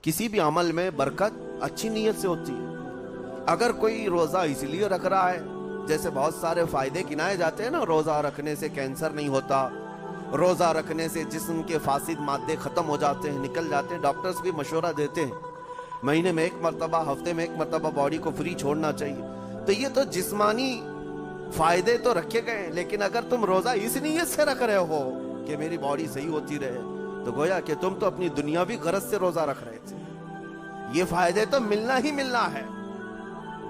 کسی بھی عمل میں برکت اچھی نیت سے ہوتی ہے۔ اگر کوئی روزہ اس لیے رکھ رہا ہے، جیسے بہت سارے فائدے گنائے جاتے ہیں نا، روزہ رکھنے سے کینسر نہیں ہوتا، روزہ رکھنے سے جسم کے فاسد مادے ختم ہو جاتے ہیں، نکل جاتے ہیں، ڈاکٹرز بھی مشورہ دیتے ہیں مہینے میں 1 مرتبہ، ہفتے میں 1 مرتبہ باڈی کو فری چھوڑنا چاہیے۔ تو یہ تو جسمانی فائدے تو رکھے گئے ہیں، لیکن اگر تم روزہ اس نیت سے رکھ رہے ہو کہ میری باڈی صحیح ہوتی رہے، تو گویا کہ تم تو اپنی دنیاوی غرض سے روزہ رکھ رہے تھے۔ یہ فائدے تو ملنا ہی ملنا ہے،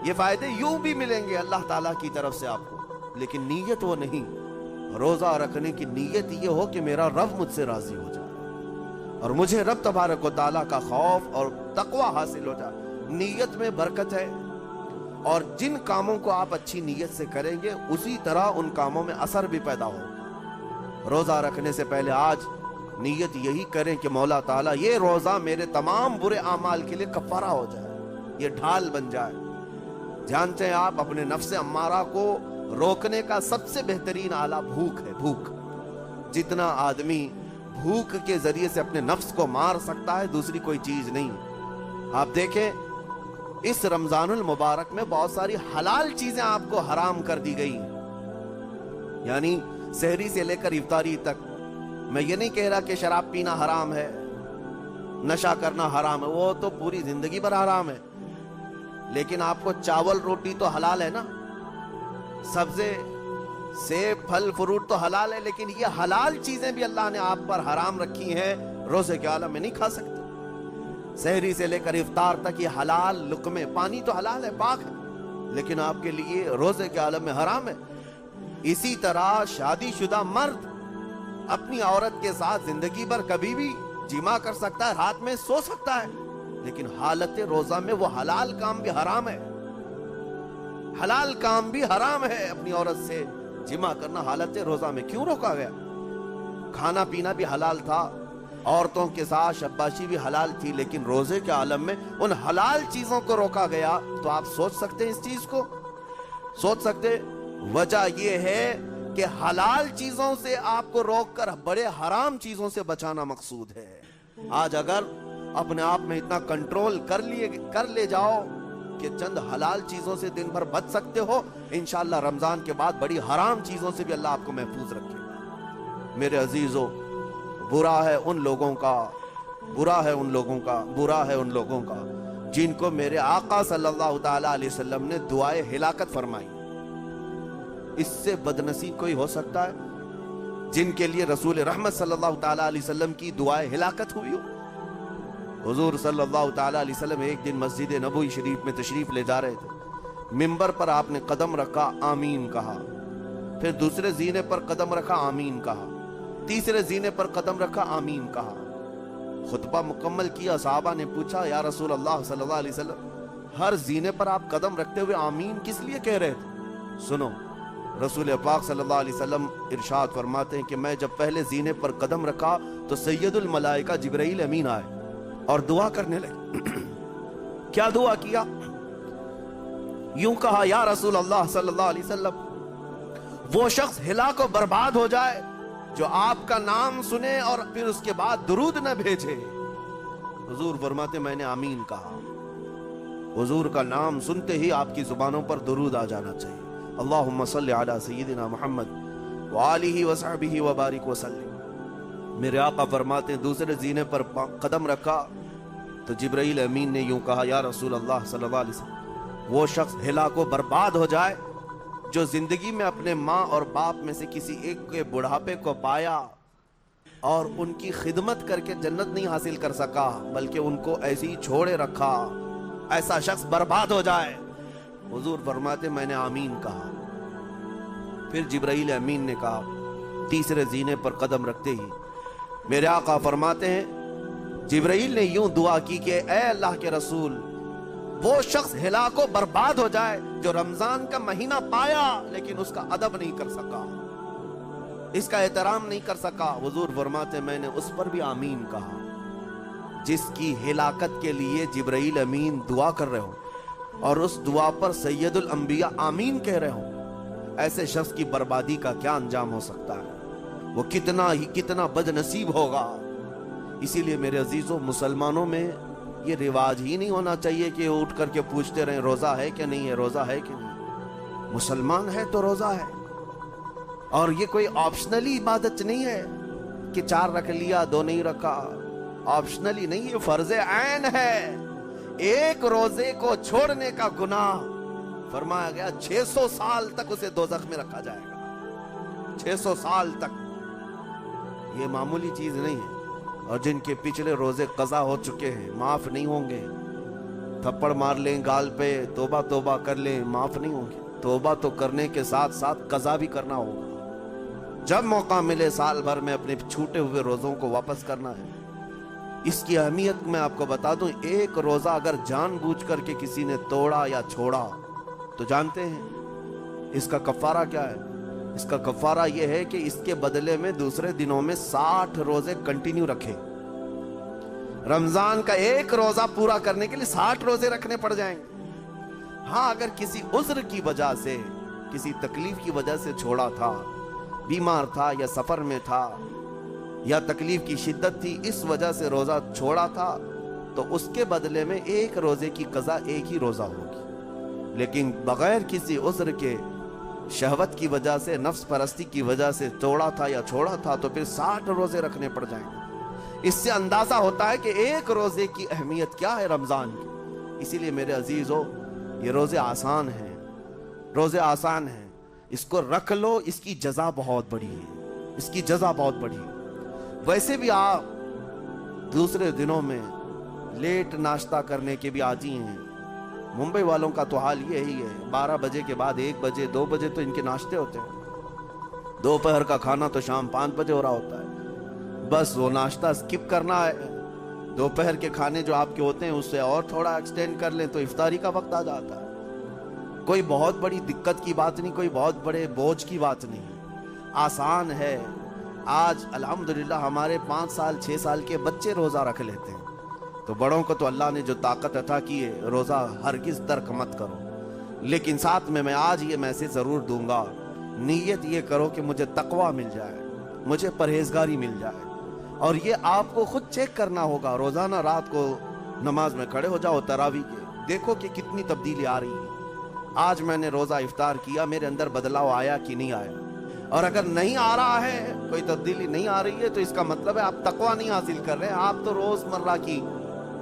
یہ فائدے یوں بھی ملیں گے اللہ تعالیٰ کی طرف سے آپ کو، لیکن نیت وہ نہیں۔ روزہ رکھنے کی نیت یہ ہو کہ میرا رب مجھ سے راضی ہو جائے اور مجھے رب تبارک و تعالیٰ کا خوف اور تقوی حاصل ہو جائے۔ نیت میں برکت ہے، اور جن کاموں کو آپ اچھی نیت سے کریں گے اسی طرح ان کاموں میں اثر بھی پیدا ہو۔ روزہ رکھنے سے پہلے آج نیت یہی کریں کہ مولا تعالیٰ یہ روزہ میرے تمام برے اعمال کے لیے کفارہ ہو جائے، یہ ڈھال بن جائے۔ جانتے ہیں آپ، اپنے نفس امارہ کو روکنے کا سب سے بہترین آلہ بھوک ہے۔ بھوک، جتنا آدمی بھوک کے ذریعے سے اپنے نفس کو مار سکتا ہے، دوسری کوئی چیز نہیں۔ آپ دیکھیں اس رمضان المبارک میں بہت ساری حلال چیزیں آپ کو حرام کر دی گئی، یعنی سحری سے لے کر افطاری تک۔ میں یہ نہیں کہہ رہا کہ شراب پینا حرام ہے، نشہ کرنا حرام ہے، وہ تو پوری زندگی بھر حرام ہے، لیکن آپ کو چاول روٹی تو حلال ہے نا، سبزے سیب پھل فروٹ تو حلال ہے، لیکن یہ حلال چیزیں بھی اللہ نے آپ پر حرام رکھی ہیں، روزے کے عالم میں نہیں کھا سکتے۔ سحری سے لے کر افطار تک یہ حلال لقمے، پانی تو حلال ہے، پاک ہے، لیکن آپ کے لیے روزے کے عالم میں حرام ہے۔ اسی طرح شادی شدہ مرد اپنی عورت کے ساتھ زندگی بھر کبھی بھی جمع کر سکتا ہے، رات میں سو سکتا ہے، لیکن حالت روزہ میں وہ حلال کام بھی حرام ہے، حلال کام بھی حرام ہے۔ اپنی عورت سے جمع کرنا حالت روزہ میں کیوں روکا گیا؟ کھانا پینا بھی حلال تھا، عورتوں کے ساتھ شباشی بھی حلال تھی، لیکن روزے کے عالم میں ان حلال چیزوں کو روکا گیا۔ تو آپ سوچ سکتے ہیں اس چیز کو، سوچ سکتے وجہ یہ ہے کہ حلال چیزوں سے آپ کو روک کر بڑے حرام چیزوں سے بچانا مقصود ہے۔ آج اگر اپنے آپ میں اتنا کنٹرول کر لے جاؤ کہ چند حلال چیزوں سے دن بھر بچ سکتے ہو، انشاءاللہ رمضان کے بعد بڑی حرام چیزوں سے بھی اللہ آپ کو محفوظ رکھے گا۔ میرے عزیزو، برا ہے ان لوگوں کا، برا ہے ان لوگوں کا، برا ہے ان لوگوں کا جن کو میرے آقا صلی اللہ تعالیٰ علیہ وسلم نے دعائے ہلاکت فرمائی۔ اس سے بدنصیب کوئی ہو سکتا ہے جن کے لیے رسول رحمت صلی اللہ تعالیٰ علیہ وسلم کی دعائے ہلاکت ہوئی ہو؟ حضور صلی اللہ تعالیٰ علیہ وسلم ایک دن مسجد نبوی شریف میں تشریف لے جا رہے تھے، منبر پر آپ نے قدم رکھا، آمین کہا، پھر دوسرے زینے پر قدم رکھا، آمین کہا، تیسرے زینے پر قدم رکھا، آمین کہا۔ خطبہ مکمل کیا، صحابہ نے پوچھا یا رسول اللہ صلی اللہ علیہ وسلم، ہر زینے پر آپ قدم رکھتے ہوئے آمین کس لیے کہہ رہے تھے؟ سنو، رسول پاک صلی اللہ علیہ وسلم ارشاد فرماتے ہیں کہ میں جب پہلے زینے پر قدم رکھا تو سید الملائکہ جبرائیل امین آئے اور دعا کرنے لگے۔ کیا دعا کیا؟ یوں کہا، یا رسول اللہ صلی اللہ علیہ وسلم، وہ شخص ہلاک و برباد ہو جائے جو آپ کا نام سنے اور پھر اس کے بعد درود نہ بھیجے۔ حضور فرماتے میں نے آمین کہا۔ حضور کا نام سنتے ہی آپ کی زبانوں پر درود آ جانا چاہیے، اللہم صلی علی سیدنا محمد وآلہ وصحبہ وبارک وسلم۔ میرے آقا فرماتے ہیں دوسرے زینے پر قدم رکھا تو جبرائیل امین نے یوں کہا، یا رسول اللہ صلی اللہ علیہ وسلم، وہ شخص ہلاک و برباد ہو جائے جو زندگی میں اپنے ماں اور باپ میں سے کسی ایک کے بڑھاپے کو پایا اور ان کی خدمت کر کے جنت نہیں حاصل کر سکا، بلکہ ان کو ایسے ہی چھوڑے رکھا، ایسا شخص برباد ہو جائے۔ حضور فرماتے میں نے آمین کہا۔ پھر جبرائیل امین نے کہا، تیسرے زینے پر قدم رکھتے ہی میرے آقا فرماتے ہیں جبرائیل نے یوں دعا کی کہ اے اللہ کے رسول، وہ شخص ہلاک و برباد ہو جائے جو رمضان کا مہینہ پایا لیکن اس کا ادب نہیں کر سکا، اس کا احترام نہیں کر سکا۔ حضور فرماتے میں نے اس پر بھی آمین کہا۔ جس کی ہلاکت کے لیے جبرائیل امین دعا کر رہے ہو اور اس دعا پر سید الانبیاء آمین کہہ رہے ہو، ایسے شخص کی بربادی کا کیا انجام ہو سکتا ہے؟ وہ کتنا بد نصیب ہوگا۔ اسی لیے میرے عزیزوں، مسلمانوں میں یہ رواج ہی نہیں ہونا چاہیے کہ اٹھ کر کے پوچھتے رہیں روزہ ہے کہ نہیں ہے، روزہ ہے کہ نہیں۔ مسلمان ہے تو روزہ ہے، اور یہ کوئی آپشنلی عبادت نہیں ہے کہ 4 رکھ لیا 2 نہیں رکھا، آپشنلی نہیں، یہ فرض عین ہے۔ ایک روزے کو چھوڑنے کا گناہ فرمایا گیا 600 سال تک اسے دوزخ میں رکھا جائے گا، 600 سال تک۔ یہ معمولی چیز نہیں ہے۔ اور جن کے پچھلے روزے قضا ہو چکے ہیں معاف نہیں ہوں گے، تھپڑ مار لیں گال پہ، توبہ توبہ کر لیں، معاف نہیں ہوں گے۔ توبہ تو کرنے کے ساتھ ساتھ قضا بھی کرنا ہوگا، جب موقع ملے سال بھر میں اپنے چھوٹے ہوئے روزوں کو واپس کرنا ہے۔ اس کی اہمیت میں آپ کو بتا دوں، ایک روزہ اگر جان بوجھ کر کے کسی نے توڑا یا چھوڑا تو جانتے ہیں اس کا کفارہ کیا ہے؟ اس کا کفارہ یہ ہے کہ اس کے بدلے میں دوسرے دنوں میں 60 روزے کنٹینیو رکھے۔ رمضان کا ایک روزہ پورا کرنے کے لیے 60 روزے رکھنے پڑ جائیں گے۔ ہاں، اگر کسی عذر کی وجہ سے، کسی تکلیف کی وجہ سے چھوڑا تھا، بیمار تھا یا سفر میں تھا یا تکلیف کی شدت تھی، اس وجہ سے روزہ چھوڑا تھا، تو اس کے بدلے میں ایک روزے کی قضا ایک ہی روزہ ہوگی۔ لیکن بغیر کسی عذر کے، شہوت کی وجہ سے، نفس پرستی کی وجہ سے توڑا تھا یا چھوڑا تھا تو پھر 60 روزے رکھنے پڑ جائیں گے۔ اس سے اندازہ ہوتا ہے کہ ایک روزے کی اہمیت کیا ہے رمضان کی۔ اسی لیے میرے عزیزو، یہ روزے آسان ہیں، روزے آسان ہیں، اس کو رکھ لو، اس کی جزا بہت بڑی ہے، اس کی جزا بہت بڑی ہے۔ ویسے بھی آپ دوسرے دنوں میں لیٹ ناشتہ کرنے کے بھی عادی ہیں۔ ممبئی والوں کا تو حال یہی ہے، 12 بجے کے بعد 1 بجے 2 بجے تو ان کے ناشتے ہوتے ہیں، دوپہر کا کھانا تو شام 5 بجے ہو رہا ہوتا ہے۔ بس وہ ناشتہ سکپ کرنا ہے، دوپہر کے کھانے جو آپ کے ہوتے ہیں اس سے اور تھوڑا ایکسٹینڈ کر لیں تو افطاری کا وقت آ جاتا ہے۔ کوئی بہت بڑی دقت کی بات نہیں، کوئی بہت بڑے بوجھ کی بات نہیں، آسان ہے۔ آج الحمدللہ ہمارے 5 سال 6 سال کے بچے روزہ رکھ لیتے ہیں، تو بڑوں کو تو اللہ نے جو طاقت عطا کی ہے، روزہ ہرگز ترک مت کرو۔ لیکن ساتھ میں آج یہ میسج ضرور دوں گا، نیت یہ کرو کہ مجھے تقوی مل جائے، مجھے پرہیزگاری مل جائے۔ اور یہ آپ کو خود چیک کرنا ہوگا، روزانہ رات کو نماز میں کھڑے ہو جاؤ تراویح کے، دیکھو کہ کتنی تبدیلی آ رہی ہے۔ آج میں نے روزہ افطار کیا، میرے اندر بدلاؤ آیا کہ نہیں آیا؟ اور اگر نہیں آ رہا ہے، کوئی تبدیلی نہیں آ رہی ہے، تو اس کا مطلب ہے آپ تقوی نہیں حاصل کر رہے ہیں، آپ تو روز مرہ کی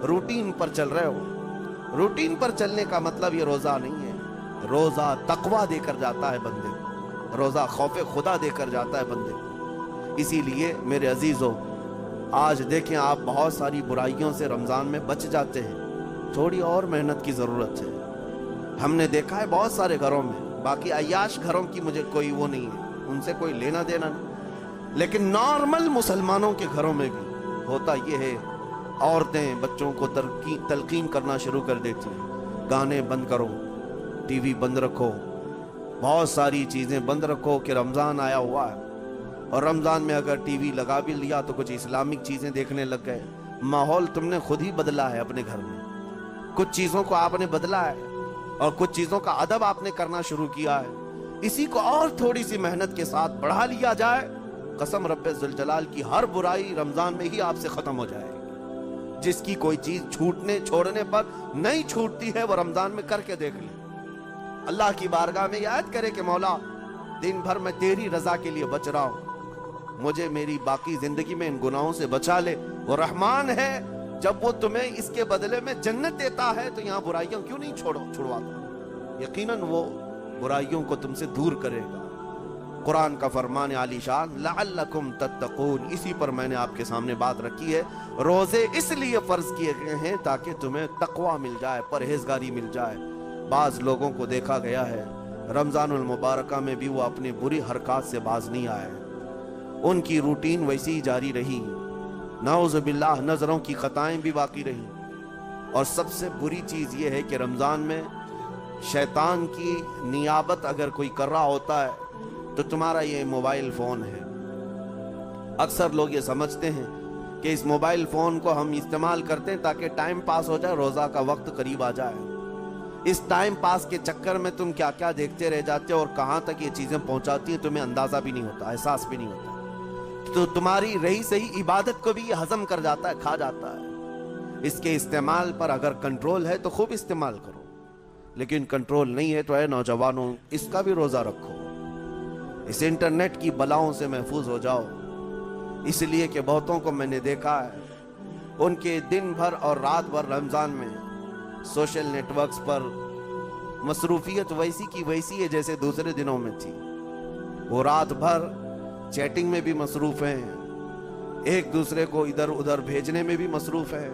روٹین پر چل رہے ہو۔ روٹین پر چلنے کا مطلب یہ روزہ نہیں ہے۔ روزہ تقوی دے کر جاتا ہے بندے کو، روزہ خوف خدا دے کر جاتا ہے بندے کو۔ اسی لیے میرے عزیزو، آج دیکھیں آپ بہت ساری برائیوں سے رمضان میں بچ جاتے ہیں، تھوڑی اور محنت کی ضرورت ہے۔ ہم نے دیکھا ہے بہت سارے گھروں میں، باقی عیاش گھروں کی مجھے کوئی وہ نہیں ہے، ان سے کوئی لینا دینا نہیں، لیکن نارمل مسلمانوں کے گھروں میں بھی ہوتا یہ ہے، عورتیں بچوں کو تلقین کرنا شروع کر دیتی ہیں، گانے بند کرو، ٹی وی بند رکھو، بہت ساری چیزیں بند رکھو کہ رمضان آیا ہوا ہے۔ اور رمضان میں اگر ٹی وی لگا بھی لیا تو کچھ اسلامک چیزیں دیکھنے لگ گئے۔ ماحول تم نے خود ہی بدلا ہے اپنے گھر میں، کچھ چیزوں کو آپ نے بدلا ہے اور کچھ چیزوں کا ادب آپ نے کرنا شروع کیا ہے۔ اسی کو اور تھوڑی سی محنت کے ساتھ بڑھا لیا جائے، قسم رب ذوالجلال کی ہر برائی رمضان میں ہی آپ سے ختم ہو جائے گی۔ جس کی کوئی چیز چھوڑنے پر نہیں چھوٹتی ہے، وہ رمضان میں کر کے دیکھ لے، اللہ کی بارگاہ میں یاد کرے کہ مولا دن بھر میں تیری رضا کے لیے بچ رہا ہوں، مجھے میری باقی زندگی میں ان گناہوں سے بچا لے۔ وہ رحمان ہے، جب وہ تمہیں اس کے بدلے میں جنت دیتا ہے تو یہاں برائیوں کیوں نہیں چھڑواتا؟ یقیناً وہ برائیوں کو تم سے دور کرے گا۔ قرآن کا فرمان عالی شان، لعلکم تتقون، اسی پر میں نے آپ کے سامنے بات رکھی ہے۔ روزے اس لیے فرض کیے گئے ہیں تاکہ تمہیں تقوی مل جائے، پرہیزگاری مل جائے۔ بعض لوگوں کو دیکھا گیا ہے رمضان المبارکہ میں بھی وہ اپنی بری حرکات سے باز نہیں آئے، ان کی روٹین ویسی ہی جاری رہی، نعوذ باللہ نظروں کی خطائیں بھی باقی رہی۔ اور سب سے بری چیز یہ ہے کہ رمضان میں شیطان کی نیابت اگر کوئی کر رہا ہوتا ہے تو تمہارا یہ موبائل فون ہے۔ اکثر لوگ یہ سمجھتے ہیں کہ اس موبائل فون کو ہم استعمال کرتے ہیں تاکہ ٹائم پاس ہو جائے، روزہ کا وقت قریب آ جائے۔ اس ٹائم پاس کے چکر میں تم کیا کیا دیکھتے رہ جاتے ہو اور کہاں تک یہ چیزیں پہنچاتی ہیں تمہیں اندازہ بھی نہیں ہوتا، احساس بھی نہیں ہوتا، تو تمہاری رہی صحیح عبادت کو بھی یہ ہضم کر جاتا ہے، کھا جاتا ہے۔ اس کے استعمال پر اگر کنٹرول ہے تو خوب استعمال کرو، لیکن کنٹرول نہیں ہے تو اے نوجوانوں اس کا بھی روزہ رکھو، اس انٹرنیٹ کی بلاؤں سے محفوظ ہو جاؤ۔ اس لیے کہ بہتوں کو میں نے دیکھا ہے ان کے دن بھر اور رات بھر رمضان میں سوشل نیٹ ورکس پر مصروفیت ویسی کی ویسی ہے جیسے دوسرے دنوں میں تھی۔ وہ رات بھر چیٹنگ میں بھی مصروف ہیں، ایک دوسرے کو ادھر ادھر بھیجنے میں بھی مصروف ہیں،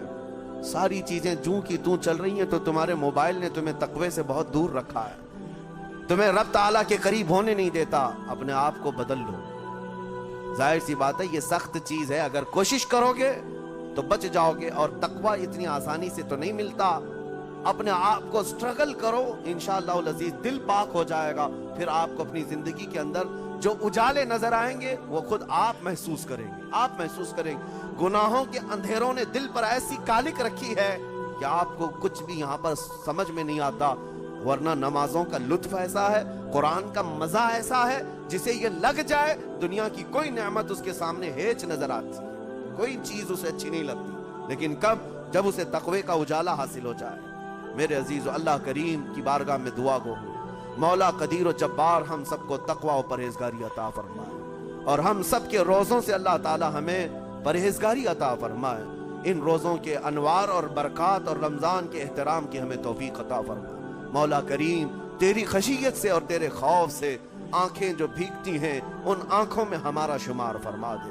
ساری چیزیں جوں کی توں چل رہی ہیں۔ تو تمہارے موبائل نے تمہیں تقوی سے بہت دور رکھا ہے، تمہیں رب تعالیٰ کے قریب ہونے نہیں دیتا۔ اپنے آپ کو بدل لو۔ ظاہر سی بات ہے یہ سخت چیز ہے، اگر کوشش کرو گے تو بچ جاؤ گے، اور تقوی اتنی آسانی سے تو نہیں ملتا۔ اپنے آپ کو سٹرگل کرو، انشاءاللہ العزیز دل پاک ہو جائے گا، پھر آپ کو اپنی زندگی کے اندر جو اجالے نظر آئیں گے وہ خود آپ محسوس کریں گے، آپ محسوس کریں گے۔ گناہوں کے اندھیروں نے دل پر ایسی کالک رکھی ہے کہ آپ کو کچھ بھی یہاں پر سمجھ میں نہیں آتا، ورنہ نمازوں کا لطف ایسا ہے، قرآن کا مزہ ایسا ہے، جسے یہ لگ جائے دنیا کی کوئی نعمت اس کے سامنے ہیچ نظر آتی ہے، کوئی چیز اسے اچھی نہیں لگتی، لیکن کب؟ جب اسے تقوی کا اجالا حاصل ہو جائے۔ میرے عزیز، اللہ کریم کی بارگاہ میں دعا گو، مولا قدیر و جبار ہم سب کو تقوی و پرہیزگاری عطا فرمائے، اور ہم سب کے روزوں سے اللہ تعالی ہمیں پرہیزگاری عطا فرمائے۔ ان روزوں کے انوار اور برکات اور رمضان کے احترام کی ہمیں توفیق عطا فرمائے۔ مولا کریم تیری خشیت سے اور تیرے خوف سے آنکھیں جو بھیگتی ہیں ان آنکھوں میں ہمارا شمار فرما دے۔